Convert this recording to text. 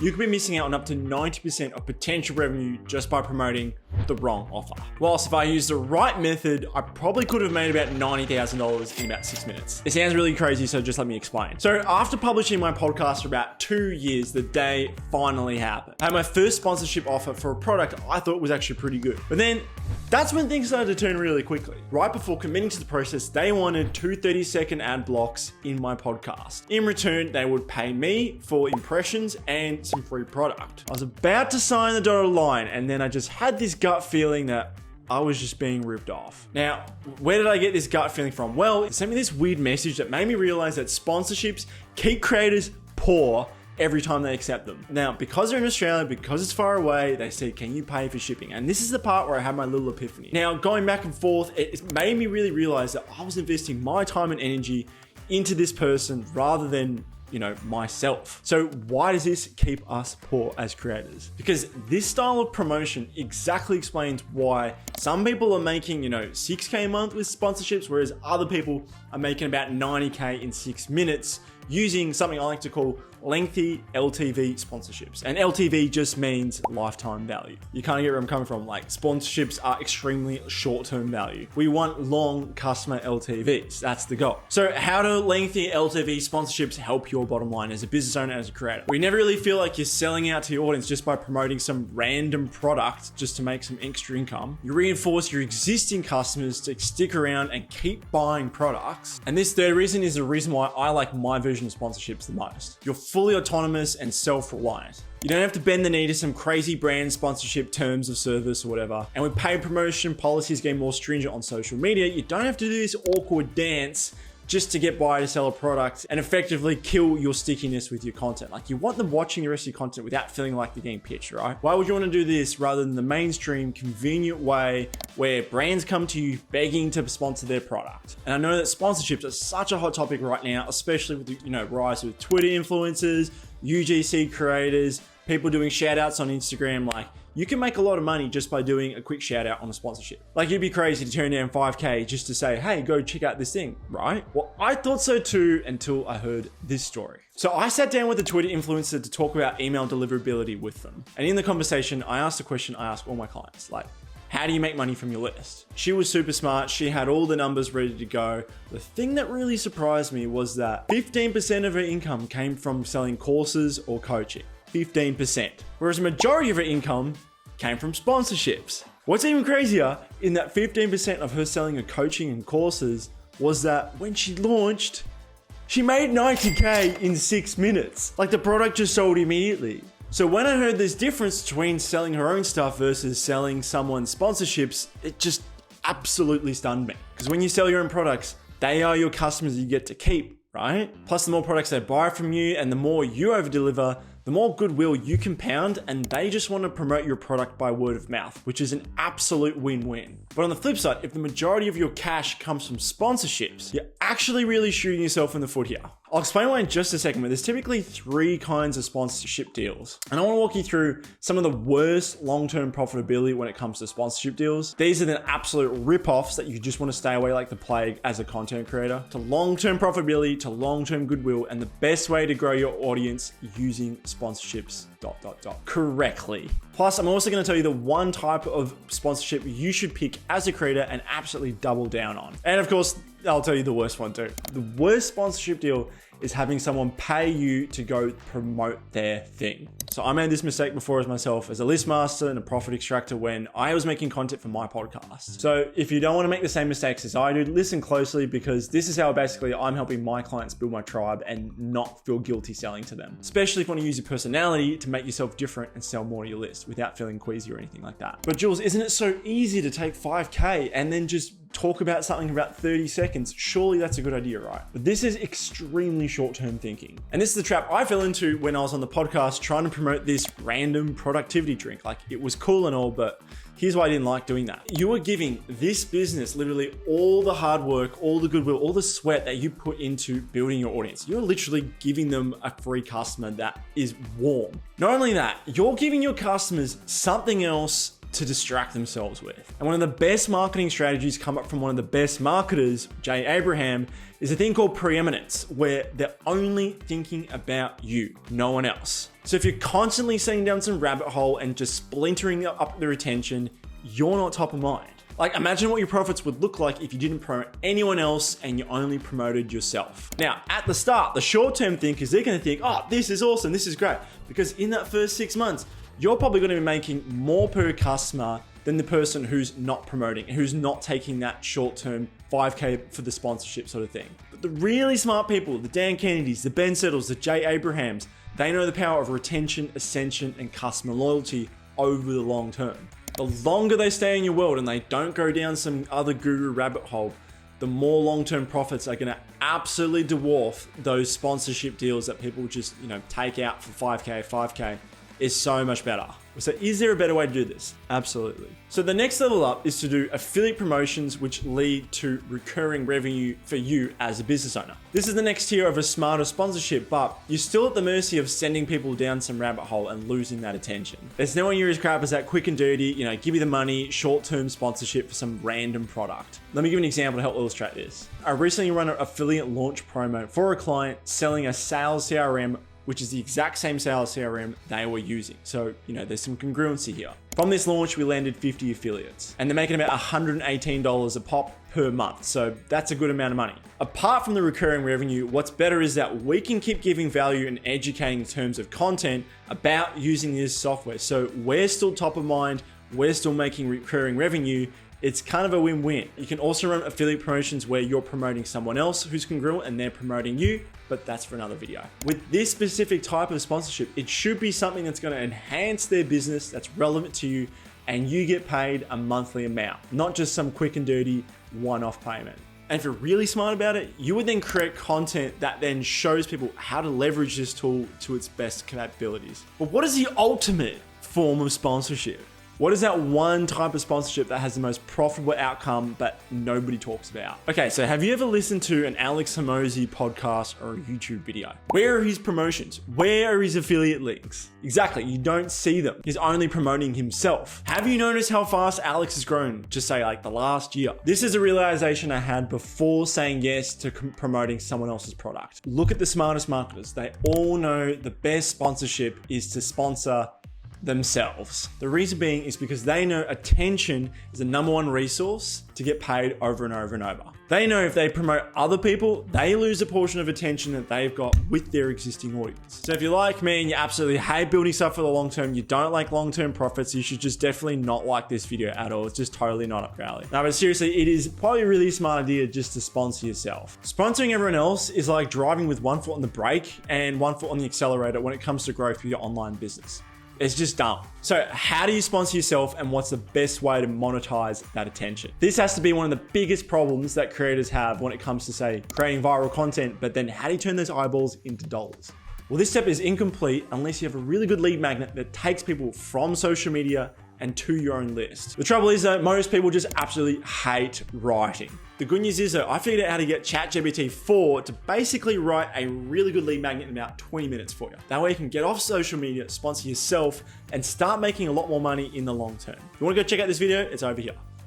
you could be missing out on up to 90% of potential revenue just by promoting the wrong offer. Whilst if I used the right method, I probably could have made about $90,000 in about 6 minutes. It sounds really crazy, so just let me explain. So after publishing my podcast for about 2 years, the day finally happened. I had my first sponsorship offer for a product I thought was actually pretty good. But then that's when things started to turn really quickly. Right before committing to the process, they wanted 2 30-second ad blocks in my podcast. In return, they would pay me for impressions and some free product. I was about to sign the dotted line, and then I just had this gut feeling that I was just being ripped off. Now, where did I get this gut feeling from? Well, it sent me this weird message that made me realize that sponsorships keep creators poor every time they accept them. Now, because they're in Australia, because it's far away, they say, can you pay for shipping? And this is the part where I had my little epiphany. Now, going back and forth, it made me really realize that I was investing my time and energy into this person rather than myself. So why does this keep us poor as creators? Because this style of promotion exactly explains why some people are making, 6K a month with sponsorships, whereas other people are making about 90K in 6 minutes using something I like to call lengthy LTV sponsorships. And LTV just means lifetime value. You kind of get where I'm coming from. Like, sponsorships are extremely short-term value. We want long customer LTVs. That's the goal. So how do lengthy LTV sponsorships help your bottom line as a business owner, as a creator? We never really feel like you're selling out to your audience just by promoting some random product just to make some extra income. You reinforce your existing customers to stick around and keep buying products. And this third reason is the reason why I like my version of sponsorships the most. You're fully autonomous and self-reliant. You don't have to bend the knee to some crazy brand sponsorship terms of service or whatever. And with paid promotion policies getting more stringent on social media, you don't have to do this awkward dance just to get by to sell a product and effectively kill your stickiness with your content. Like, you want them watching the rest of your content without feeling like they're getting pitched, right? Why would you want to do this rather than the mainstream, convenient way where brands come to you begging to sponsor their product? And I know that sponsorships are such a hot topic right now, especially with the rise of Twitter influencers, UGC creators, people doing shout outs on Instagram. Like, you can make a lot of money just by doing a quick shout out on a sponsorship. Like, you'd be crazy to turn down 5K just to say, hey, go check out this thing, right? Well, I thought so too until I heard this story. So I sat down with a Twitter influencer to talk about email deliverability with them. And in the conversation, I asked a question I ask all my clients, like, how do you make money from your list? She was super smart. She had all the numbers ready to go. The thing that really surprised me was that 15% of her income came from selling courses or coaching. 15%. Whereas a majority of her income came from sponsorships. What's even crazier in that 15% of her selling her coaching and courses was that when she launched, she made 90K in 6 minutes. Like, the product just sold immediately. So when I heard this difference between selling her own stuff versus selling someone's sponsorships, it just absolutely stunned me. Because when you sell your own products, they are your customers you get to keep, right? Plus, the more products they buy from you and the more you over deliver, the more goodwill you compound, and they just want to promote your product by word of mouth, which is an absolute win-win. But on the flip side, if the majority of your cash comes from sponsorships, you're actually really shooting yourself in the foot here. I'll explain why in just a second, but there's typically 3 kinds of sponsorship deals. And I want to walk you through some of the worst long-term profitability when it comes to sponsorship deals. These are the absolute rip-offs that you just want to stay away like the plague as a content creator, to long-term profitability, to long-term goodwill, and the best way to grow your audience using sponsorships correctly. Plus, I'm also going to tell you the one type of sponsorship you should pick as a creator and absolutely double down on. And of course, I'll tell you the worst one too. The worst sponsorship deal is having someone pay you to go promote their thing. So I made this mistake before as myself as a list master and a profit extractor when I was making content for my podcast. So if you don't want to make the same mistakes as I do, listen closely, because this is how basically I'm helping my clients build my tribe and not feel guilty selling to them. Especially if you want to use your personality to make yourself different and sell more to your list without feeling queasy or anything like that. But Jules, isn't it so easy to take 5K and then just talk about something for about 30 seconds? Surely that's a good idea, right? But this is extremely short-term thinking. And this is the trap I fell into when I was on the podcast trying to promote this random productivity drink. Like, it was cool and all, but here's why I didn't like doing that. You are giving this business literally all the hard work, all the goodwill, all the sweat that you put into building your audience. You're literally giving them a free customer that is warm. Not only that, you're giving your customers something else to distract themselves with. And one of the best marketing strategies come up from one of the best marketers, Jay Abraham, is a thing called preeminence, where they're only thinking about you, no one else. So if you're constantly sitting down some rabbit hole and just splintering up their attention, you're not top of mind. Like, imagine what your profits would look like if you didn't promote anyone else and you only promoted yourself. Now, at the start, the short-term thinkers, they're gonna think, oh, this is awesome, this is great. Because in that first 6 months, you're probably gonna be making more per customer than the person who's not promoting, who's not taking that short-term 5K for the sponsorship sort of thing. But the really smart people, the Dan Kennedys, the Ben Settles, the Jay Abrahams, they know the power of retention, ascension, and customer loyalty over the long term. The longer they stay in your world and they don't go down some other guru rabbit hole, the more long-term profits are gonna absolutely dwarf those sponsorship deals that people just, take out for 5K is so much better. So is there a better way to do this? Absolutely. So the next level up is to do affiliate promotions, which lead to recurring revenue for you as a business owner. This is the next tier of a smarter sponsorship, but you're still at the mercy of sending people down some rabbit hole and losing that attention. There's no one near as crap as that quick and dirty, give me the money, short-term sponsorship for some random product. Let me give an example to help illustrate this. I recently run an affiliate launch promo for a client selling a sales CRM, which is the exact same sales CRM they were using. So, there's some congruency here. From this launch, we landed 50 affiliates and they're making about $118 a pop per month. So that's a good amount of money. Apart from the recurring revenue, what's better is that we can keep giving value and educating in terms of content about using this software. So we're still top of mind, we're still making recurring revenue. It's kind of a win-win. You can also run affiliate promotions where you're promoting someone else who's congruent and they're promoting you, but that's for another video. With this specific type of sponsorship, it should be something that's gonna enhance their business, that's relevant to you, and you get paid a monthly amount, not just some quick and dirty one-off payment. And if you're really smart about it, you would then create content that then shows people how to leverage this tool to its best capabilities. But what is the ultimate form of sponsorship? What is that one type of sponsorship that has the most profitable outcome but nobody talks about? Okay, so have you ever listened to an Alex Hormozi podcast or a YouTube video? Where are his promotions? Where are his affiliate links? Exactly, you don't see them. He's only promoting himself. Have you noticed how fast Alex has grown, just say like the last year? This is a realization I had before saying yes to promoting someone else's product. Look at the smartest marketers. They all know the best sponsorship is to sponsor themselves. The reason being is because they know attention is the number one resource to get paid over and over and over. They know if they promote other people, they lose a portion of attention that they've got with their existing audience. So if you're like me and you absolutely hate building stuff for the long term, you don't like long-term profits, you should just definitely not like this video at all. It's just totally not up your alley. No, but seriously, it is probably a really smart idea just to sponsor yourself. Sponsoring everyone else is like driving with one foot on the brake and one foot on the accelerator when it comes to growth for your online business. It's just dumb. So how do you sponsor yourself and what's the best way to monetize that attention? This has to be one of the biggest problems that creators have when it comes to, say, creating viral content, but then how do you turn those eyeballs into dollars? Well, this step is incomplete unless you have a really good lead magnet that takes people from social media and to your own list. The trouble is that most people just absolutely hate writing. The good news is that I figured out how to get ChatGPT 4 to basically write a really good lead magnet in about 20 minutes for you. That way you can get off social media, sponsor yourself, and start making a lot more money in the long term. If you wanna go check out this video, it's over here.